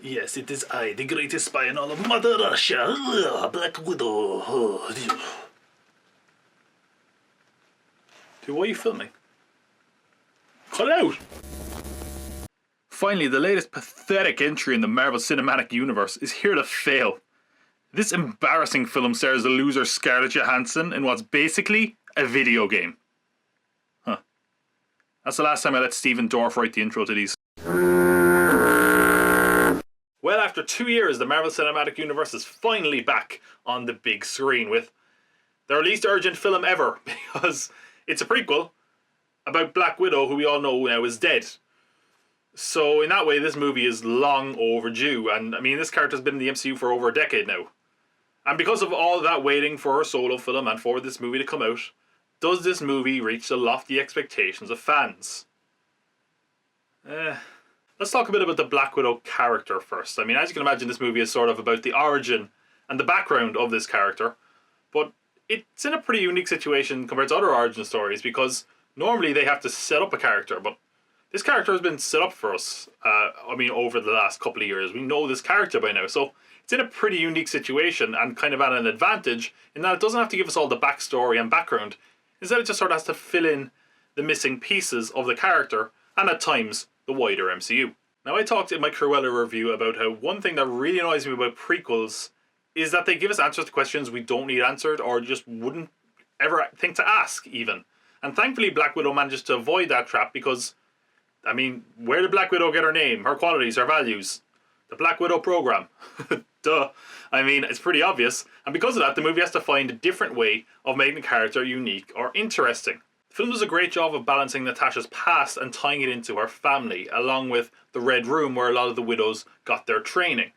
Yes, it is I, the greatest spy in all of Mother Russia, Black Widow. Dude, why are you filming? Cut it out! Finally, the latest pathetic entry in the Marvel Cinematic Universe is here to fail. This embarrassing film stars the loser Scarlett Johansson in what's basically a video game. Huh. That's the last time I let Stephen Dorff write the intro to these. Well, after 2 years, the Marvel Cinematic Universe is finally back on the big screen with their least urgent film ever, because it's a prequel about Black Widow, who we all know now is dead. So in that way, this movie is long overdue, and I mean, this character's been in the MCU for over a decade now. And because of all that waiting for her solo film and for this movie to come out, does this movie reach the lofty expectations of fans? Let's talk a bit about the Black Widow character first. I mean, as you can imagine, this movie is sort of about the origin and the background of this character, but it's in a pretty unique situation compared to other origin stories, because normally they have to set up a character, but this character has been set up for us, over the last couple of years. We know this character by now, so it's in a pretty unique situation and kind of at an advantage in that it doesn't have to give us all the backstory and background. Instead, it just sort of has to fill in the missing pieces of the character and at times the wider MCU. Now, I talked in my Cruella review about how one thing that really annoys me about prequels is that they give us answers to questions we don't need answered or just wouldn't ever think to ask even. And thankfully Black Widow manages to avoid that trap because, I mean, where did Black Widow get her name, her qualities, her values? The Black Widow program. Duh. I mean, it's pretty obvious. And because of that, the movie has to find a different way of making the character unique or interesting. The film does a great job of balancing Natasha's past and tying it into her family, along with the Red Room where a lot of the widows got their training.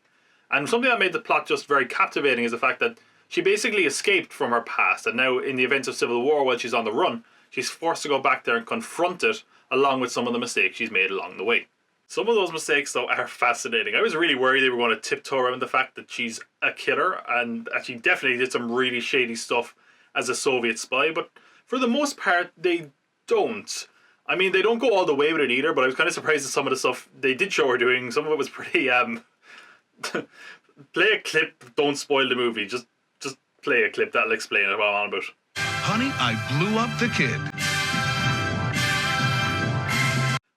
And something that made the plot just very captivating is the fact that she basically escaped from her past, and now in the events of Civil War while she's on the run, she's forced to go back there and confront it along with some of the mistakes she's made along the way. Some of those mistakes, though, are fascinating. I was really worried they were going to tiptoe around the fact that she's a killer, and that she definitely did some really shady stuff as a Soviet spy, but for the most part, they don't. I mean, they don't go all the way with it either, but I was kind of surprised at some of the stuff they did show her doing. Some of it was pretty, play a clip, don't spoil the movie. Just play a clip, that'll explain what I'm on about. Honey, I blew up the kid.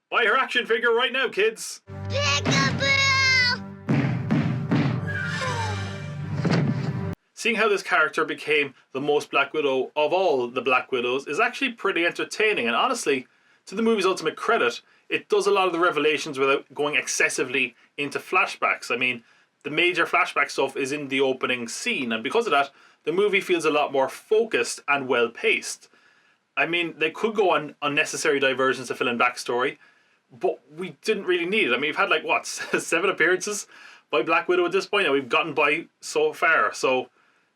Buy her action figure right now, kids! Seeing how this character became the most Black Widow of all the Black Widows is actually pretty entertaining, and honestly, to the movie's ultimate credit, it does a lot of the revelations without going excessively into flashbacks. I mean, the major flashback stuff is in the opening scene, and because of that, the movie feels a lot more focused and well-paced. I mean, they could go on unnecessary diversions to fill in backstory, but we didn't really need it. I mean, we've had like, what, 7 appearances by Black Widow at this point, and we've gotten by so far, so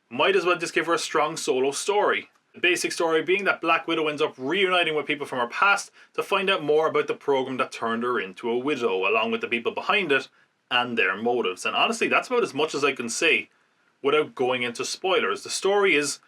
might as well just give her a strong solo story. The basic story being that Black Widow ends up reuniting with people from her past to find out more about the program that turned her into a widow, along with the people behind it and their motives. And honestly, that's about as much as I can say without going into spoilers. The story is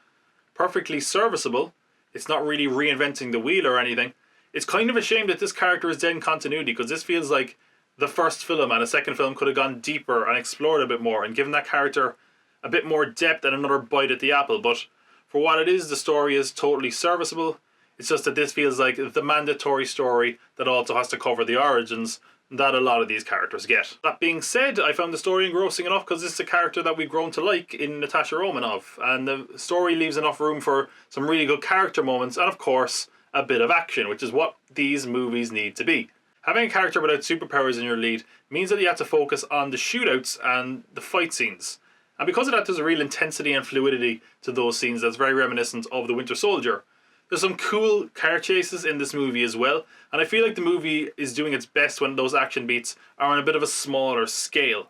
perfectly serviceable. It's not really reinventing the wheel or anything. It's kind of a shame that this character is dead in continuity, because this feels like the first film, and a second film could have gone deeper and explored a bit more and given that character a bit more depth and another bite at the apple. But for what it is, the story is totally serviceable. It's just that this feels like the mandatory story that also has to cover the origins that a lot of these characters get. That being said, I found the story engrossing enough because it's a character that we've grown to like in Natasha Romanov, and the story leaves enough room for some really good character moments and, of course, a bit of action, which is what these movies need to be. Having a character without superpowers in your lead means that you have to focus on the shootouts and the fight scenes. And because of that, there's a real intensity and fluidity to those scenes that's very reminiscent of The Winter Soldier. There's some cool car chases in this movie as well, and I feel like the movie is doing its best when those action beats are on a bit of a smaller scale.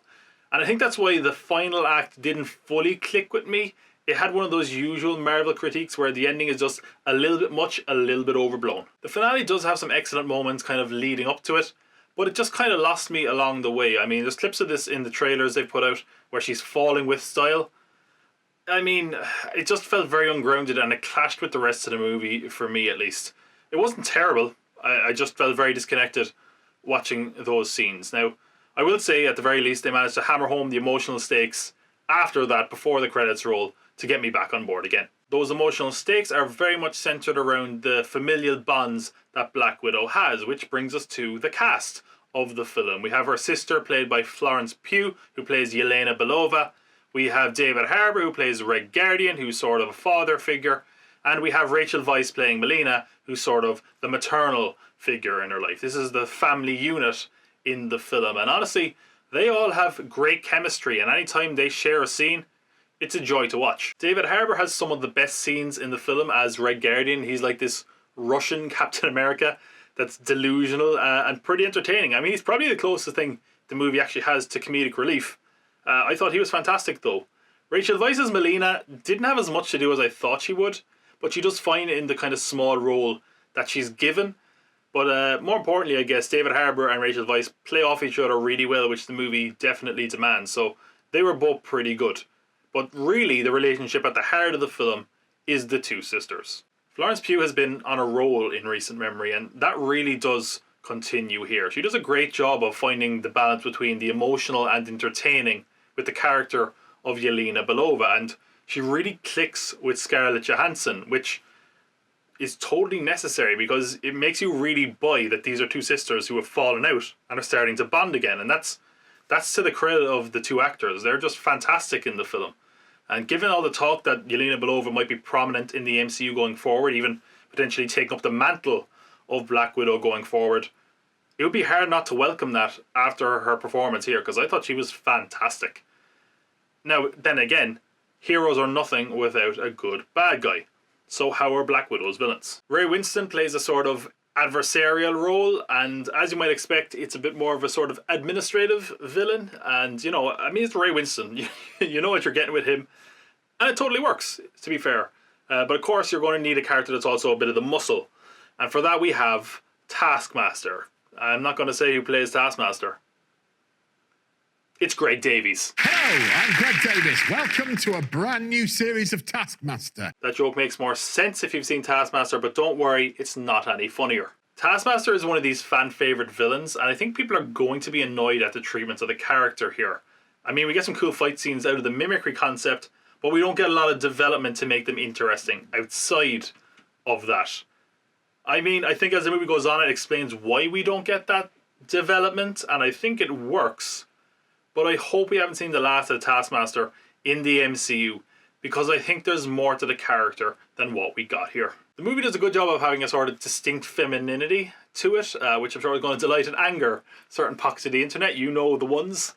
And I think that's why the final act didn't fully click with me. It had one of those usual Marvel critiques where the ending is just a little bit much, a little bit overblown. The finale does have some excellent moments kind of leading up to it, but it just kind of lost me along the way. I mean, there's clips of this in the trailers they've put out where she's falling with style. I mean, it just felt very ungrounded, and it clashed with the rest of the movie, for me at least. It wasn't terrible. I just felt very disconnected watching those scenes. Now, I will say, at the very least, they managed to hammer home the emotional stakes after that, before the credits roll, to get me back on board again. Those emotional stakes are very much centered around the familial bonds that Black Widow has, which brings us to the cast of the film. We have her sister, played by Florence Pugh, who plays Yelena Belova. We have David Harbour, who plays Red Guardian, who's sort of a father figure. And we have Rachel Weisz playing Melina, who's sort of the maternal figure in her life. This is the family unit in the film. And honestly, they all have great chemistry. And anytime they share a scene, it's a joy to watch. David Harbour has some of the best scenes in the film as Red Guardian. He's like this Russian Captain America that's delusional and pretty entertaining. I mean, he's probably the closest thing the movie actually has to comedic relief. I thought he was fantastic though. Rachel Weisz's Melina didn't have as much to do as I thought she would, but she does fine in the kind of small role that she's given. But more importantly, I guess, David Harbour and Rachel Weisz play off each other really well, which the movie definitely demands. So they were both pretty good. But really, the relationship at the heart of the film is the two sisters. Florence Pugh has been on a roll in recent memory, and that really does continue here. She does a great job of finding the balance between the emotional and entertaining with the character of Yelena Belova, and she really clicks with Scarlett Johansson, which is totally necessary because it makes you really buy that these are two sisters who have fallen out and are starting to bond again, and that's to the credit of the two actors. They're just fantastic in the film. And given all the talk that Yelena Belova might be prominent in the MCU going forward, even potentially taking up the mantle of Black Widow going forward, it would be hard not to welcome that after her performance here, because I thought she was fantastic. Now, then again, heroes are nothing without a good bad guy. So how are Black Widow's villains? Ray Winston plays a sort of adversarial role, and as you might expect, it's a bit more of a sort of administrative villain. And you know, I mean, it's Ray Winston. You know what you're getting with him, and it totally works, to be fair. But of course, you're going to need a character that's also a bit of the muscle, and for that we have Taskmaster. I'm not going to say who plays Taskmaster. It's Greg Davies. Hello, I'm Greg Davies. Welcome to a brand new series of Taskmaster. That joke makes more sense if you've seen Taskmaster, but don't worry, it's not any funnier. Taskmaster is one of these fan-favourite villains, and I think people are going to be annoyed at the treatment of the character here. I mean, we get some cool fight scenes out of the mimicry concept, but we don't get a lot of development to make them interesting outside of that. I mean, I think as the movie goes on, it explains why we don't get that development, and I think it works. But I hope we haven't seen the last of Taskmaster in the MCU, because I think there's more to the character than what we got here. The movie does a good job of having a sort of distinct femininity to it, which I'm sure is going to delight and anger certain pockets of the internet. You know the ones.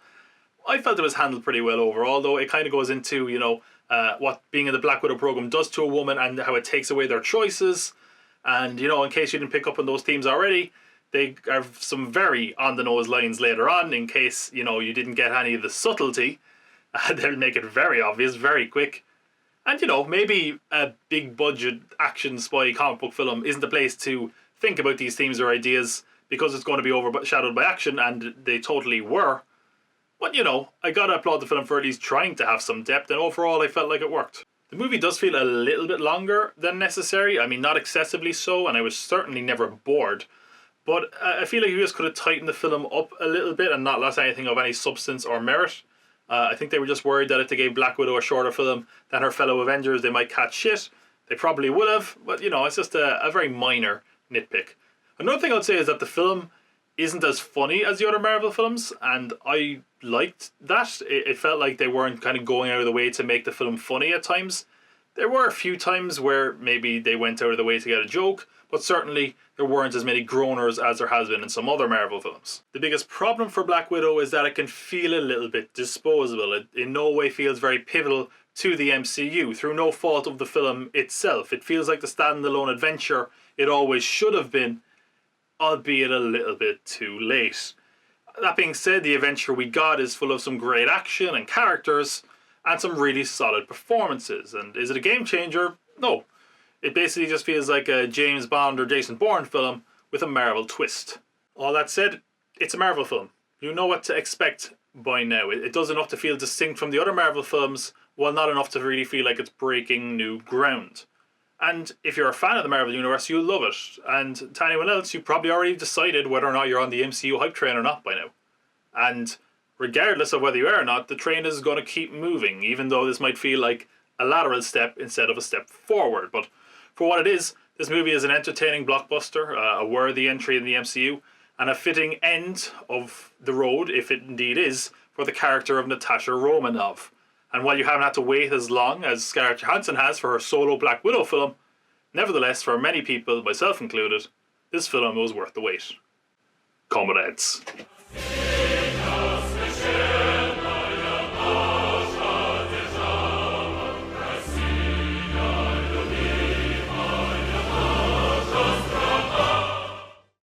I felt it was handled pretty well overall, though. It kind of goes into, you know, what being in the Black Widow program does to a woman and how it takes away their choices. And, you know, in case you didn't pick up on those themes already, they have some very on-the-nose lines later on, in case, you know, you didn't get any of the subtlety. They'll make it very obvious, very quick. And, you know, maybe a big-budget action spy comic book film isn't the place to think about these themes or ideas, because it's going to be overshadowed by action, and they totally were. But, you know, I gotta applaud the film for at least trying to have some depth, and overall I felt like it worked. The movie does feel a little bit longer than necessary. I mean, not excessively so, and I was certainly never bored. But I feel like you just could have tightened the film up a little bit and not lost anything of any substance or merit. I think they were just worried that if they gave Black Widow a shorter film than her fellow Avengers, they might catch shit. They probably would have, but you know, it's just a very minor nitpick. Another thing I'd say is that the film isn't as funny as the other Marvel films, and I liked that. It felt like they weren't kind of going out of the way to make the film funny at times. There were a few times where maybe they went out of the way to get a joke, but certainly there weren't as many groaners as there has been in some other Marvel films. The biggest problem for Black Widow is that it can feel a little bit disposable. It in no way feels very pivotal to the MCU, through no fault of the film itself. It feels like the standalone adventure it always should have been, albeit a little bit too late. That being said, the adventure we got is full of some great action and characters, and some really solid performances. And is it a game changer? No. It basically just feels like a James Bond or Jason Bourne film with a Marvel twist. All that said, it's a Marvel film. You know what to expect by now. It does enough to feel distinct from the other Marvel films, while not enough to really feel like it's breaking new ground. And if you're a fan of the Marvel Universe, you'll love it. And to anyone else, you've probably already decided whether or not you're on the MCU hype train or not by now. And regardless of whether you are or not, the train is going to keep moving, even though this might feel like a lateral step instead of a step forward. But for what it is, this movie is an entertaining blockbuster, a worthy entry in the MCU, and a fitting end of the road, if it indeed is, for the character of Natasha Romanov. And while you haven't had to wait as long as Scarlett Johansson has for her solo Black Widow film, nevertheless, for many people, myself included, this film was worth the wait. Comrades.